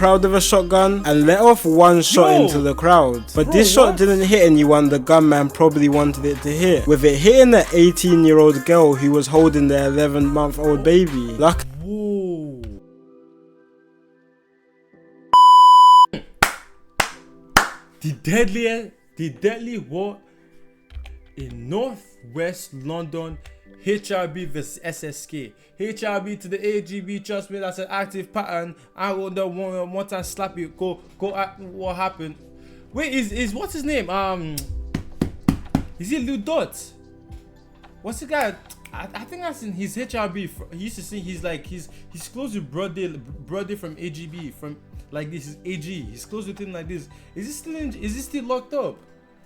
crowd with a shotgun and let off one shot into the crowd. But this shot didn't hit anyone the gunman probably wanted it to hit, with it hitting the 18-year-old girl who was holding their 11-month-old baby. The deadly war in northwest London. HRB vs SSK. HRB to the HRB, trust me, that's an active pattern. I will the one time slap you. Go at what happened. Wait, is what's his name? Is it Lil Dotz? What's the guy? I think that's in his HRB. He used to sing. He's close with Brody from AGB. From like this is AG. He's close with him like this. Is he still locked up?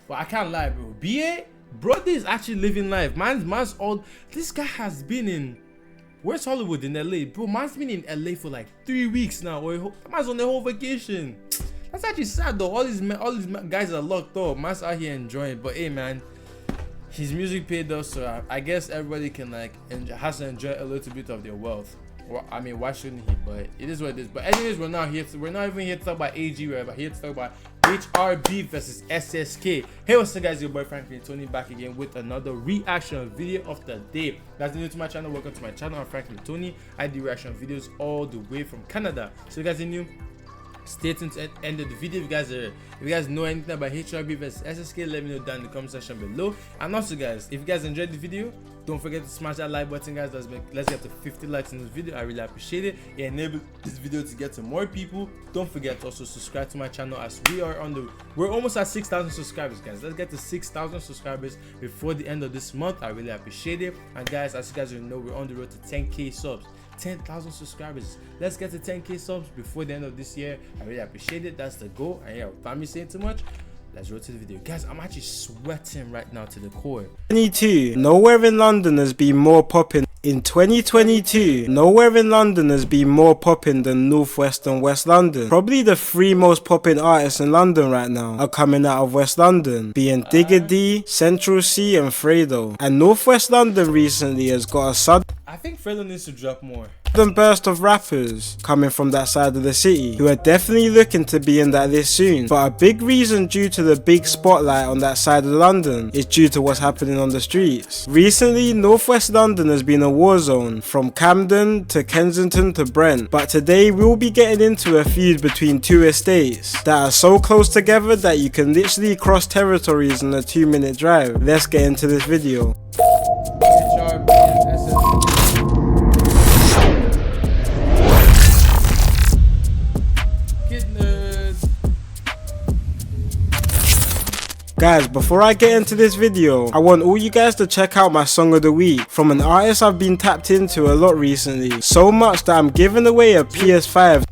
But I can't lie, bro. BA. Brody is actually living life. Man's old. This guy has been in. Where's Hollywood? In LA, bro. Man's been in LA for like 3 weeks now. Man's on the whole vacation. That's actually sad though. All these guys are locked up. Man's out here enjoying. But hey, man, his music paid off, so I guess everybody can has to enjoy a little bit of their wealth. Well, I mean, why shouldn't he? But it is what it is. But anyways, we're not even here to talk about AG. We're here to talk about HRB versus SSK. Hey, what's up, guys? Your boy Franklin Tony back again with another reaction video of the day. Guys, new to my channel, welcome to my channel. I'm Franklin Tony. I do reaction videos all the way from Canada. So, you guys are new, stay tuned to the end of the video. If you guys know anything about HRB versus SSK, let me know down in the comment section below. And also, guys, if you guys enjoyed the video, don't forget to smash that like button, guys. Let's get to 50 likes in this video. I really appreciate it. It enables this video to get to more people. Don't forget to also subscribe to my channel, as we're almost at 6,000 subscribers, guys. Let's get to 6,000 subscribers before the end of this month. I really appreciate it. And guys, as you guys know, we're on the road to 10k subs. 10,000 subscribers. Let's get to 10k subs before the end of this year. I really appreciate it. That's the goal. And yeah, without me saying too much, let's roll to the video. Guys, I'm actually sweating right now to the core. 2022, nowhere in London has been more popping. In 2022, nowhere in London has been more popping than Northwest and West London. Probably the 3 most popping artists in London right now are coming out of West London, being Digga, Central C and Fredo. And Northwest London recently has got a sudden I think Fredo needs to drop more. burst of rappers coming from that side of the city who are definitely looking to be in that this soon. But a big reason due to the big spotlight on that side of London is due to what's happening on the streets. Recently, Northwest London has been a war zone, from Camden to Kensington to Brent. But today we'll be getting into a feud between two estates that are so close together that you can literally cross territories in a 2-minute drive. Let's get into this video. HRB and SSK. Guys, before I get into this video, I want all you guys to check out my song of the week from an artist I've been tapped into a lot recently. So much that I'm giving away a PS5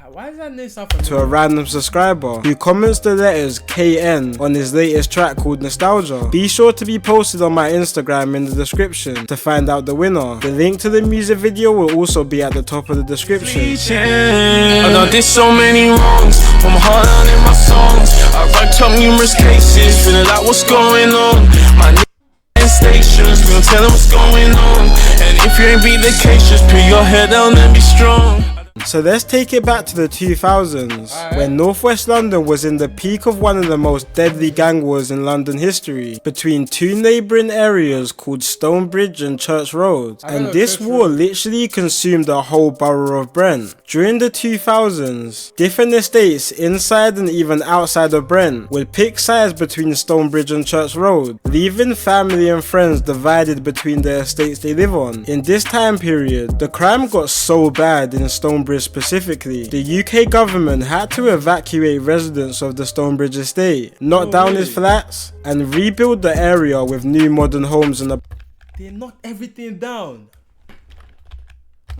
Why does that name sound familiar? to a random subscriber who comments the letters KN on his latest track called Nostalgia. Be sure to be posted on my Instagram in the description to find out the winner. The link to the music video will also be at the top of the description. I done did so many wrongs, I'm hard on in my songs. I write up numerous cases, feeling like what's going on. My stations, we don't tell them what's going on. And if you ain't beat the case, just put your head down and be strong. So let's take it back to the 2000s, when Northwest London was in the peak of one of the most deadly gang wars in London history, between two neighbouring areas called Stonebridge and Church Road. And this war literally consumed the whole borough of Brent. During the 2000s, different estates inside and even outside of Brent would pick sides between Stonebridge and Church Road, leaving family and friends divided between the estates they live on. In this time period, the crime got so bad in Stonebridge specifically, the UK government had to evacuate residents of the Stonebridge estate, knock down his flats, and rebuild the area with new modern homes and They knocked everything down.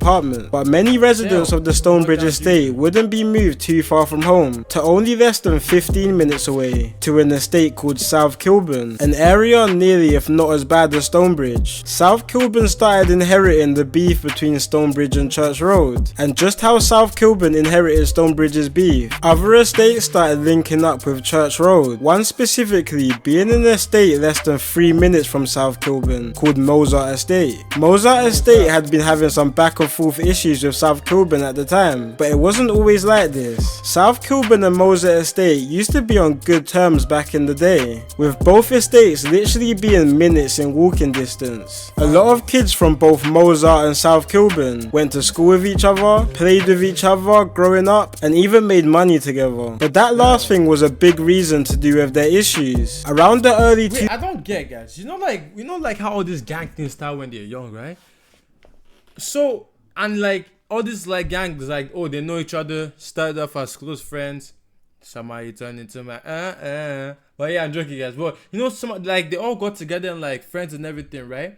apartment. But many residents of the Stonebridge estate wouldn't be moved too far from home, to only less than 15 minutes away, to an estate called South Kilburn, an area nearly if not as bad as Stonebridge. South Kilburn started inheriting the beef between Stonebridge and Church Road, and just how South Kilburn inherited Stonebridge's beef, other estates started linking up with Church Road, one specifically being an estate less than 3 minutes from South Kilburn called Mozart Estate. Mozart Estate had been having some back and and forth issues with South Kilburn at the time, but it wasn't always like this. South Kilburn and Moser Estate used to be on good terms back in the day, with both estates literally being minutes in walking distance. A lot of kids from both Mozart and South Kilburn went to school with each other, played with each other growing up, and even made money together. But that last thing was a big reason to do with their issues. Around the early Wait, I don't get, guys. You know like how all this gang things start when they're young, right? So, and like all this like gangs, like, oh, they know each other, started off as close friends. Somebody turned into my But yeah, I'm joking, guys. But you know, some like they all got together and like friends and everything, right?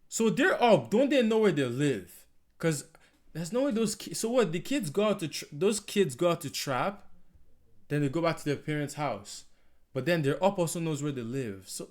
So they're up. Don't they know where they live? Cause there's no way those kids. So what? The kids go out to those kids go out to trap, then they go back to their parents' house. But then their up also knows where they live. So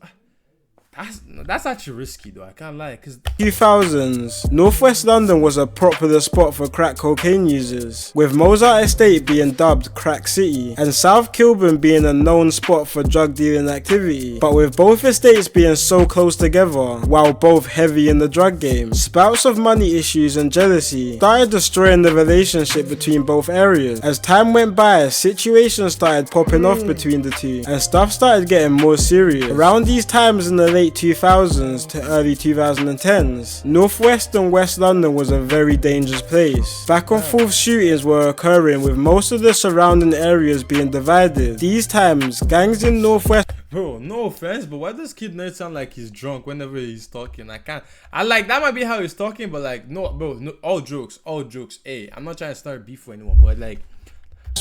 that's actually risky though, I can't lie, cause 2000s, Northwest London was a popular spot for crack cocaine users, with Mozart Estate being dubbed Crack City and South Kilburn being a known spot for drug dealing activity. But with both estates being so close together, while both heavy in the drug game, spouts of money issues and jealousy started destroying the relationship between both areas. As time went by, situations started popping off between the two, and stuff started getting more serious. Around these times in the late 2000s to early 2010s, Northwest and West London was a very dangerous place. Back and forth shootings were occurring, with most of the surrounding areas being divided. These times, gangs in Northwest... Bro, no offense, but why does Kid Nerd sound like he's drunk whenever he's talking? I like, that might be how he's talking, but like, no, bro, no, all jokes. Hey, I'm not trying to start beef for anyone, but like,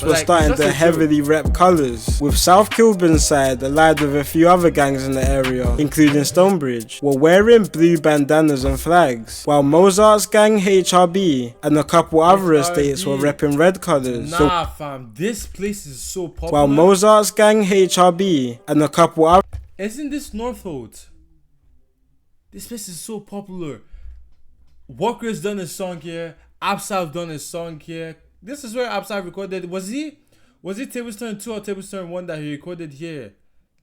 were starting to heavily rep colours, with South Kilburn's side, allied with a few other gangs in the area, including Stonebridge, were wearing blue bandanas and flags, while Mozart's gang HRB and a couple other estates were repping red colours. Nah, fam, this place is so popular. While Mozart's gang HRB and a couple other... Isn't this Northolt? This place is so popular. Walker's done a song here, Absav done a song here. This is where Absav recorded. Was he Tablestone 2 or Tablestone 1 that he recorded here?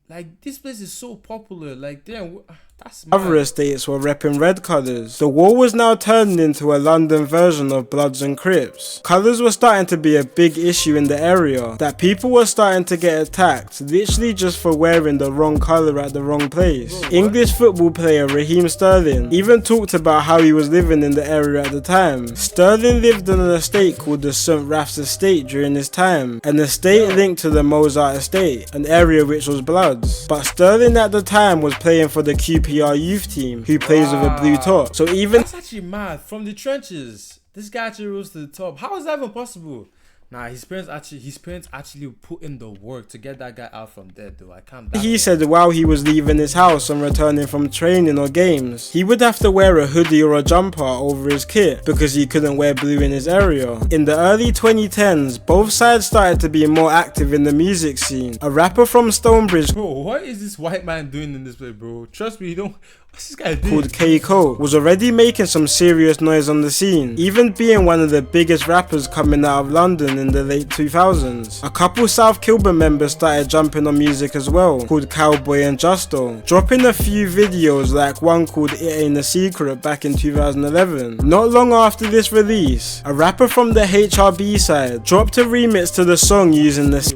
Like, this place is so popular. Like, damn, that's mad. Other estates were repping red colours. The war was now turning into a London version of Bloods and Crips. Colours were starting to be a big issue in the area, that people were starting to get attacked, literally just for wearing the wrong colour at the wrong place. Bro, English football player Raheem Sterling even talked about how he was living in the area at the time. Sterling lived in an estate called the St. Raph's Estate during his time, an estate linked to the Mozart Estate, an area which was Bloods. But Sterling at the time was playing for the QPR youth team, who plays with a blue top. So even... That's actually mad. From the trenches, this guy actually rose to the top. How is that even possible? Nah, his parents actually put in the work to get that guy out from there, though. I can't. He said while he was leaving his house and returning from training or games, he would have to wear a hoodie or a jumper over his kit because he couldn't wear blue in his area. In the early 2010s, both sides started to be more active in the music scene. A rapper from Stonebridge, bro, what is this white man doing in this place, bro? Trust me, you don't. What's this guy doing? Called K-Ko, was already making some serious noise on the scene, even being one of the biggest rappers coming out of London in the late 2000s. A couple South Kilburn members started jumping on music as well, called Cowboy and Justo, dropping a few videos like one called It Ain't a Secret back in 2011. Not long after this release, a rapper from the HRB side dropped a remix to the song using this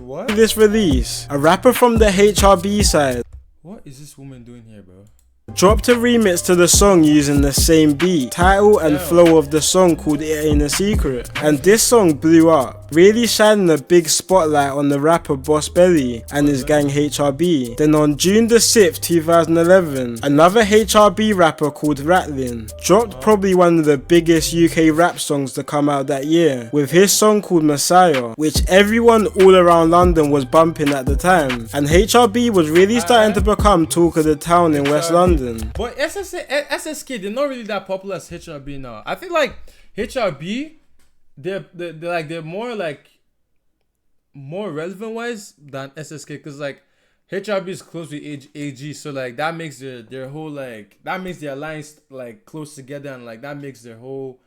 release. A rapper from the HRB side. What is this woman doing here, bro? Dropped a remix to the song using the same beat, title and flow of the song called It Ain't a Secret, and this song blew up, really shining a big spotlight on the rapper Boss Belly and his gang HRB. Then on June the 6th, 2011, another HRB rapper called Ratlin dropped probably one of the biggest UK rap songs to come out that year, with his song called Messiah, which everyone all around London was bumping at the time, and HRB was really starting to become talk of the town in West London. But SSK, they're not really that popular as HRB now. I think like HRB, they're more relevant wise than SSK, because like HRB is close with AG, so like that makes their whole like, that makes the alliance like close together, and like that makes their whole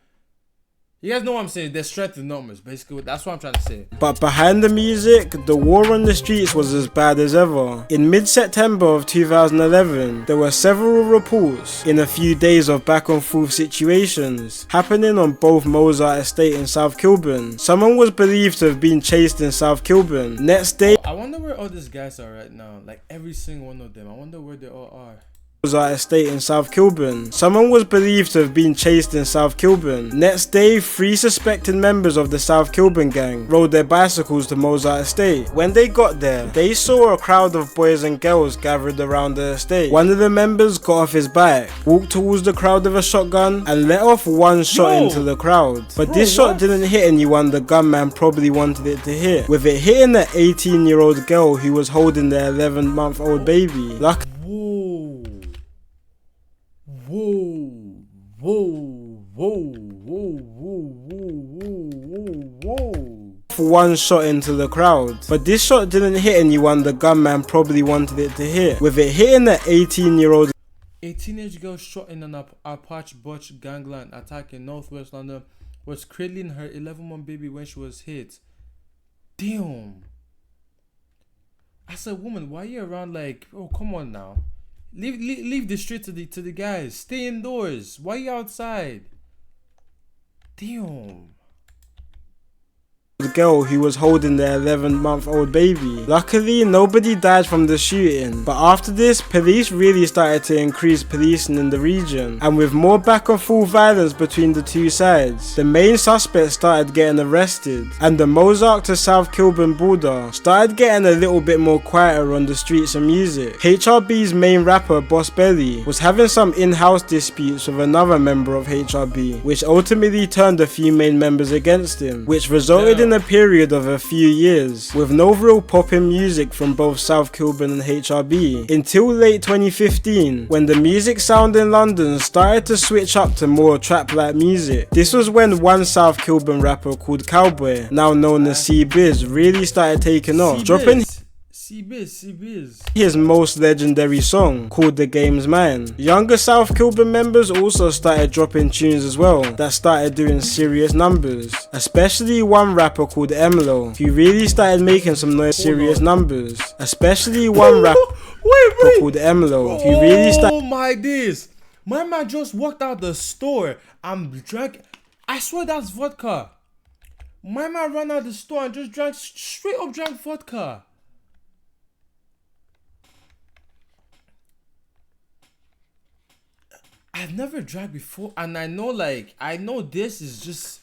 You guys know what I'm saying? There's strength in numbers, basically. That's what I'm trying to say. But behind the music, the war on the streets was as bad as ever. In mid-September of 2011, there were several reports in a few days of back and forth situations happening on both Mozart Estate and South Kilburn. Someone was believed to have been chased in South Kilburn. Next day, I wonder where all these guys are right now. Like every single one of them. I wonder where they all are. Mozart Estate in South Kilburn. Someone was believed to have been chased in South Kilburn. Next day, 3 suspected members of the South Kilburn gang rode their bicycles to Mozart Estate. When they got there, they saw a crowd of boys and girls gathered around the estate. One of the members got off his bike, walked towards the crowd with a shotgun, and let off one shot into the crowd. But this shot didn't hit anyone the gunman probably wanted it to hit, with it hitting the 18-year-old girl who was holding their 11-month-old baby. One shot into the crowd, but this shot didn't hit anyone the gunman probably wanted it to hit, with it hitting the 18-year-old. A teenage girl shot in an Apache Butch gangland attack in northwest London was cradling her 11-month baby when she was hit. Damn. As a woman, why are you around like, oh come on now. Leave the street to the guys. Stay indoors. Why are you outside? Damn. The girl who was holding their 11-month-old baby. Luckily, nobody died from the shooting, but after this, police really started to increase policing in the region, and with more back and forth violence between the two sides, the main suspects started getting arrested, and the Mozart to South Kilburn border started getting a little bit more quieter on the streets and music. HRB's main rapper, Boss Belly, was having some in-house disputes with another member of HRB, which ultimately turned a few main members against him, which resulted in a period of a few years with no real popping music from both South Kilburn and HRB until late 2015, when the music sound in London started to switch up to more trap-like music. This was when one South Kilburn rapper called Cowboy, now known as C-Biz, really started taking off, dropping his most legendary song, called The Game's Mine. Younger South Kilburn members also started dropping tunes as well that started doing serious numbers, especially one rapper called Emlo, who really started making some serious numbers, especially one rapper called Emlo, who really started. Oh my days, my man just walked out the store and drank, I swear that's vodka. My man ran out the store and just drank, straight up drank vodka. I've never drank before, and I know this is just,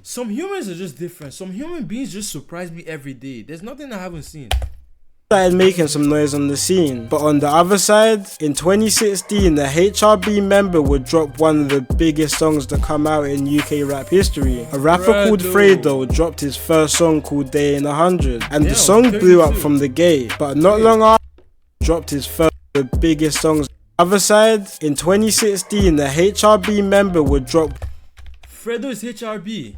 some humans are just different. Some human beings just surprise me every day. There's nothing I haven't seen. Started making some noise on the scene, but on the other side, in 2016, the HRB member would drop one of the biggest songs to come out in UK rap history. A rapper called Fredo dropped his first song called Day in 100, and the song blew up from the gate, but not long after, dropped his first the biggest songs. Other side, in 2016, the HRB member would drop. Fredo is HRB.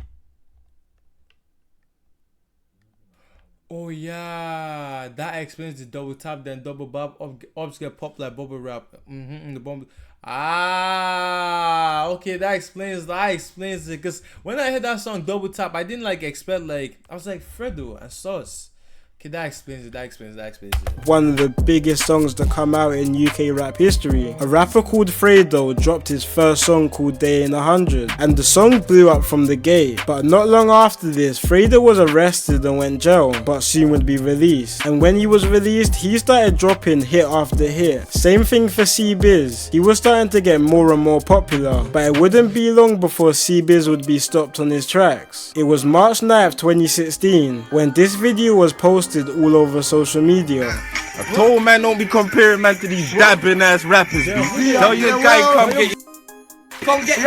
Oh yeah, that explains the double tap, then double bob, ups get popped like bubble wrap. The bomb. Ah, okay, that explains it. Cause when I heard that song double tap, I didn't expect I was like Fredo and Sauce. Okay, that explains it. One of the biggest songs to come out in UK rap history. A rapper called Fredo dropped his first song called Day in 100, and the song blew up from the gate. But not long after this, Fredo was arrested and went jail, but soon would be released. And when he was released, he started dropping hit after hit. Same thing for C-Biz. He was starting to get more and more popular, but it wouldn't be long before C-Biz would be stopped on his tracks. It was March 9th, 2016, when this video was posted all over social media. I told man don't be comparing man to these dabbing ass rappers. Tell your guy come get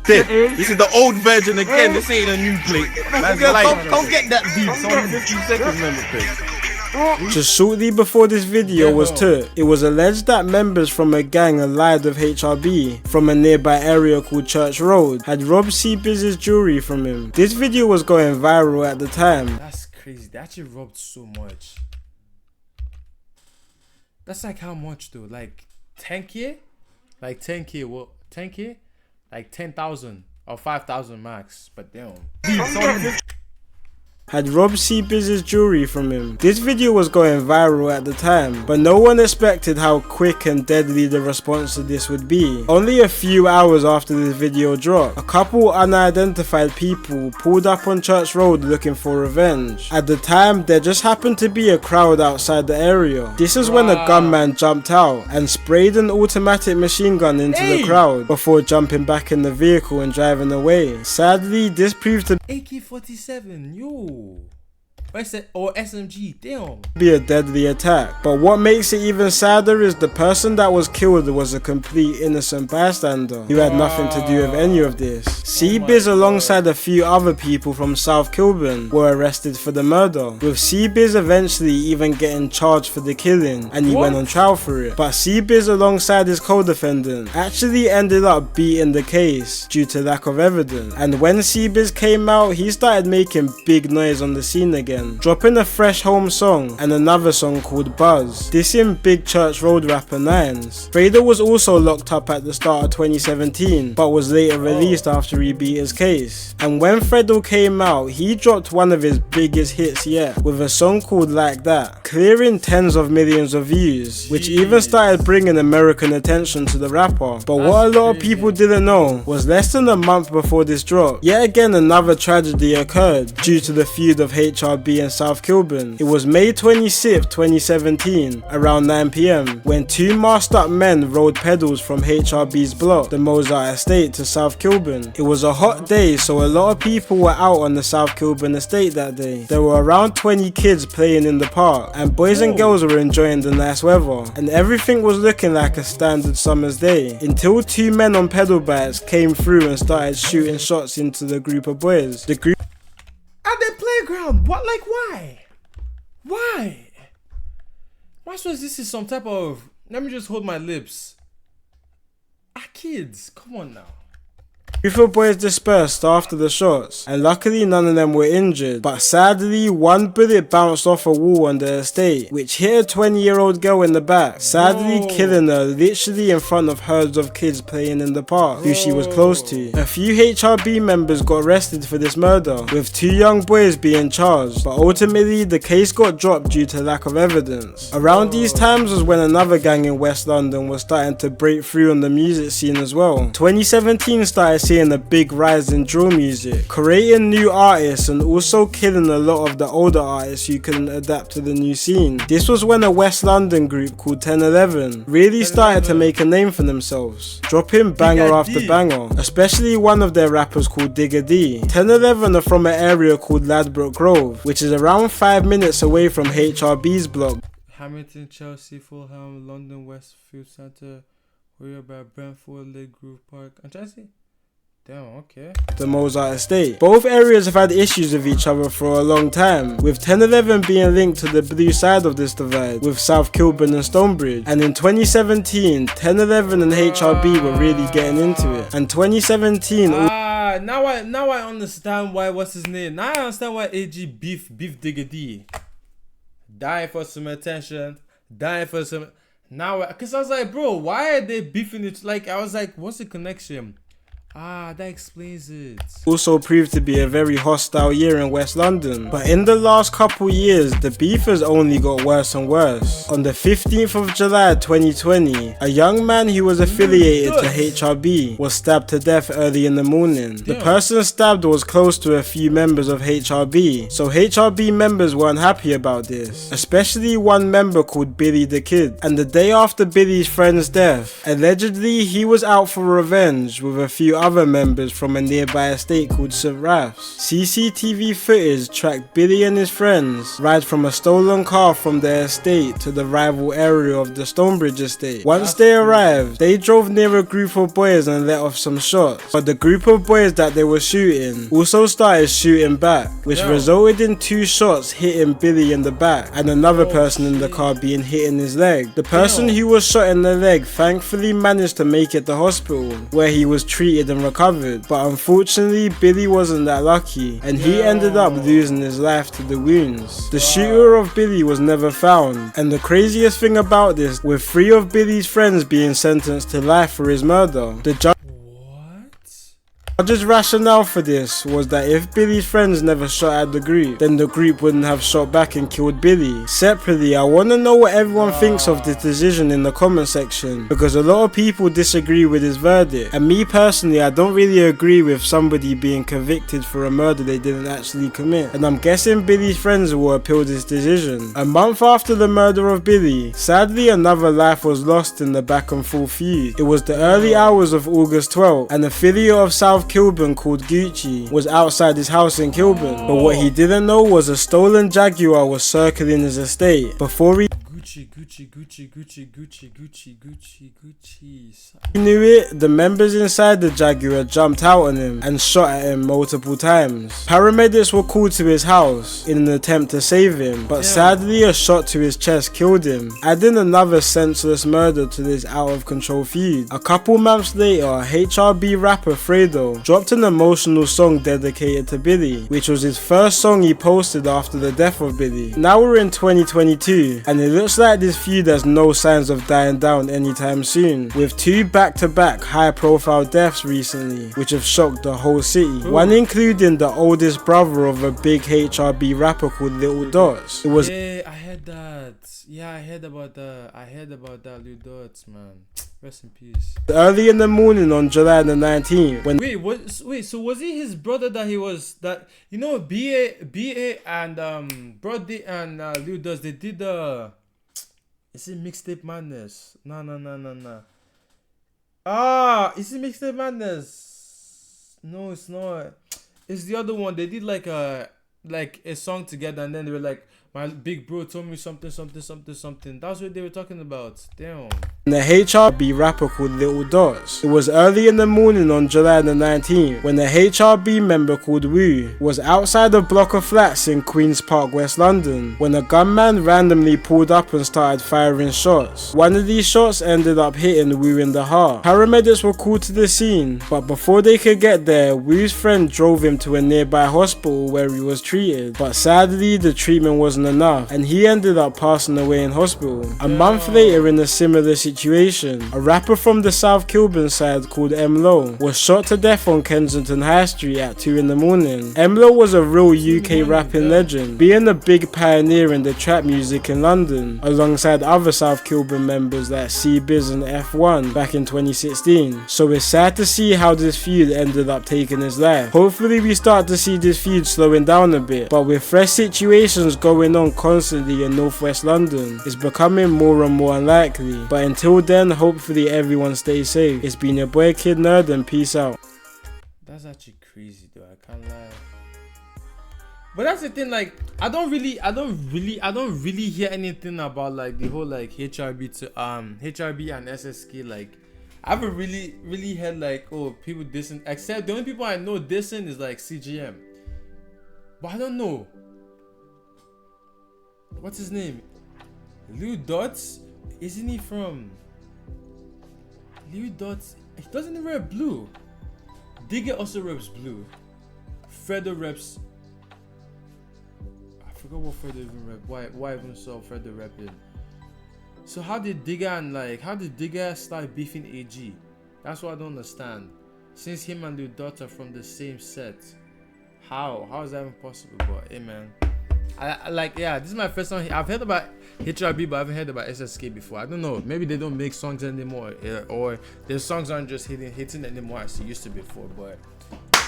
this is the old version again. This ain't a new plate. Come get that beat. It's only 15 seconds member plate. Just shortly before this video was took, it was alleged that members from a gang allied with HRB from a nearby area called Church Road had robbed C-Biz's jewelry from him. This video was going viral at the time. That's crazy. They actually robbed so much. That's how much though? 10k? 10k? What? 10k? 10,000. or 5,000 max. But damn. Had robbed C-Biz's jewelry from him. This video was going viral at the time, but no one expected how quick and deadly the response to this would be. Only a few hours after this video dropped, a couple unidentified people pulled up on Church Road looking for revenge. At the time, there just happened to be a crowd outside the area. This is when a gunman jumped out and sprayed an automatic machine gun into the crowd before jumping back in the vehicle and driving away. Sadly, this proved to AK-47, yo. Or SMG, damn. Be a deadly attack. But what makes it even sadder is the person that was killed was a complete innocent bystander who had nothing to do with any of this. C-Biz alongside a few other people from South Kilburn were arrested for the murder, with C-Biz eventually even getting charged for the killing, and he went on trial for it. But C-Biz alongside his co-defendant actually ended up beating the case due to lack of evidence, and when C-Biz came out, he started making big noise on the scene again, dropping a fresh home song and another song called Buzz, dissing Big Church Road rapper Nines. Fredo was also locked up at the start of 2017, but was later released after he beat his case. And when Fredo came out, he dropped one of his biggest hits yet, with a song called Like That, clearing tens of millions of views, which even started bringing American attention to the rapper. But what a lot of people didn't know was less than a month before this drop, yet again another tragedy occurred due to the feud of HRB and South Kilburn. It was May 26, 2017, around 9 PM, when two masked up men rode pedals from HRB's block, the Mozart Estate, to South Kilburn. It was a hot day, so a lot of people were out on the South Kilburn estate that day. There were around 20 kids playing in the park, and boys and girls were enjoying the nice weather, and everything was looking like a standard summer's day, until two men on pedal bikes came through and started shooting shots into the group of boys. The group At the playground, what? Like, why? Why? Why suppose this is some type of, let me just hold my lips. Kids, come on now. group of boys dispersed after the shots, and luckily none of them were injured, but sadly one bullet bounced off a wall on the estate, which hit a 20-year-old girl in the back, sadly killing her literally in front of herds of kids playing in the park who she was close to. A few HRB members got arrested for this murder, with two young boys being charged, but ultimately the case got dropped due to lack of evidence. Around these times was when another gang in West London was starting to break through on the music scene as well. 2017 started seeing a big rise in drill music, creating new artists and also killing a lot of the older artists who couldn't adapt to the new scene. This was when a West London group called 1011 really started to make a name for themselves, dropping banger after banger, especially one of their rappers called Digga D. 1011 are from an area called Ladbroke Grove, which is around 5 minutes away from HRB's block. Hamilton, Chelsea, Fulham, London, Westfield Centre, Warrior by Brentford, Lake Grove Park. I'm trying to see. Damn, okay. The Mozart Estate. Both areas have had issues with each other for a long time, with 1011 being linked to the blue side of this divide, with South Kilburn and Stonebridge. And in 2017, 1011 and HRB were really getting into it. And 2017... now I understand why, what's his name? Now I understand why AG beef Digga D. Dying for some attention, dying for some... Now, because I was like, bro, why are they beefing it? Like, I was like, what's the connection? That explains it. Also proved to be a very hostile year in West London, but in the last couple years the beef has only got worse and worse. On the 15th of July 2020, a young man who was affiliated to HRB was stabbed to death early in the morning. The person stabbed was close to a few members of HRB, so HRB members weren't happy about this, especially one member called Billy the Kid. And the day after Billy's friend's death, allegedly he was out for revenge with a few other members from a nearby estate called St. Ralph's. CCTV footage tracked Billy and his friends ride from a stolen car from their estate to the rival area of the Stonebridge estate. Once they arrived, they drove near a group of boys and let off some shots, but the group of boys that they were shooting also started shooting back, which resulted in 2 shots hitting Billy in the back and another person in the car being hit in his leg. The person who was shot in the leg thankfully managed to make it to hospital, where he was treated and recovered, but unfortunately Billy wasn't that lucky and he ended up losing his life to the wounds. The shooter of Billy was never found, and the craziest thing about this, with 3 of Billy's friends being sentenced to life for his murder, the judge... What? Judge's rationale for this was that if Billy's friends never shot at the group, then the group wouldn't have shot back and killed Billy. Separately, I want to know what everyone thinks of this decision in the comment section, because a lot of people disagree with his verdict, and me personally, I don't really agree with somebody being convicted for a murder they didn't actually commit, and I'm guessing Billy's friends will appeal this decision. A month after the murder of Billy, sadly another life was lost in the back and forth feud. It was the early hours of August 12th, and an affiliate of South Kilburn called Gucci was outside his house in Kilburn, but what he didn't know was a stolen Jaguar was circling his estate. Before he knew it, the members inside the Jaguar jumped out on him and shot at him multiple times. Paramedics were called to his house in an attempt to save him, but sadly a shot to his chest killed him, adding another senseless murder to this out of control feud. A couple months later, HRB rapper Fredo dropped an emotional song dedicated to Billy, which was his first song he posted after the death of Billy. Now we're in 2022, and it looks like this feud has no signs of dying down anytime soon, with two back-to-back high-profile deaths recently, which have shocked the whole city. One including the oldest brother of a big HRB rapper called Lil Dotz. It was I heard that. Yeah, I heard about that. Lil Dotz, man. Rest in peace. Early in the morning on July the 19th, when so was he his brother that he was that you know BA and Brody and Lil Dotz, they did the is it Mixtape Madness? No. Is it Mixtape Madness? No, it's not. It's the other one. They did like a song together, and then they were like, my big bro told me something. That's what they were talking about. Damn. The HRB rapper called Lil Dotz. It was early in the morning on July the 19th when the HRB member called Wu was outside a block of flats in Queen's Park, West London, when a gunman randomly pulled up and started firing shots. One of these shots ended up hitting Wu in the heart. Paramedics were called to the scene, but before they could get there, Wu's friend drove him to a nearby hospital where he was treated, but sadly the treatment wasn't enough and he ended up passing away in hospital. A month later, in a similar situation, a rapper from the South Kilburn side called M-Lo was shot to death on Kensington High Street at 2 in the morning. M-Lo was a real UK rapping legend, being a big pioneer in the trap music in London, alongside other South Kilburn members like C-Biz and F1 back in 2016. So it's sad to see how this feud ended up taking his life. Hopefully we start to see this feud slowing down a bit, but with fresh situations going on constantly in northwest London, it's becoming more and more unlikely. But until then, hopefully everyone stays safe. It's been your boy Kid Nerd, and peace out. That's actually crazy though, I can't lie. But that's the thing, like I don't really hear anything about like the whole like HRB and SSK. Like I haven't really heard like, oh, people dissing, except the only people I know dissing is like CGM. But I don't know. What's his name? Lil Dotz? Isn't he from Lil Dotz? He doesn't even rep blue. Digga also reps blue. Fredo reps. I forgot what Fredo even rep. Why even saw Fredo repping? So how did Digga start beefing AG? That's what I don't understand. Since him and Lil Dotz are from the same set. How is that even possible? But hey man, this is my first time. I've heard about HRB, but I haven't heard about SSK before. I don't know. Maybe they don't make songs anymore, or their songs aren't just hitting anymore as they used to before. But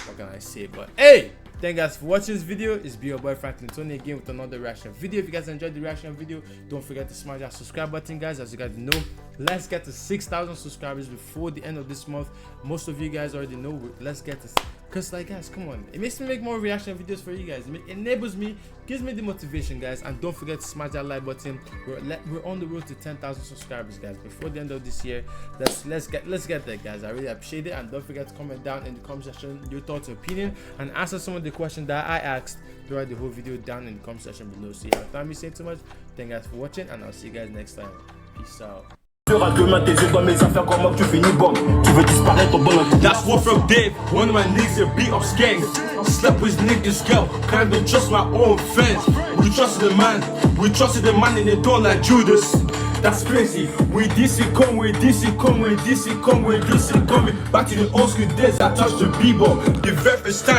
what can I say? But hey, thank you guys for watching this video. It's your boy Franklin Tony again with another reaction video. If you guys enjoyed the reaction video, don't forget to smash that subscribe button, guys. As you guys know, let's get to 6,000 subscribers before the end of this month. Most of you guys already know. Let's get to, because like guys, come on, it makes me make more reaction videos for you guys. It enables me, gives me the motivation, guys. And don't forget to smash that like button. We're on the road to 10,000 subscribers, guys, before the end of this year. Let's get there, guys. I really appreciate it. And don't forget to comment down in the comment section your thoughts or opinion, and answer some of the questions that I asked throughout the whole video down in the comment section below. So yeah, without me saying too much, thank you guys for watching, and I'll see you guys next time. Peace out. That's what from Dave, one of my niggas that beat up skanks. Slept with niggas, girl, cause I don't trust my own friends. We trusted the man and they don't like Judas. that's crazy. With this it come, with this it come, with this it come, with this it coming. Back to the old school days, I touched the b-ball. The very first time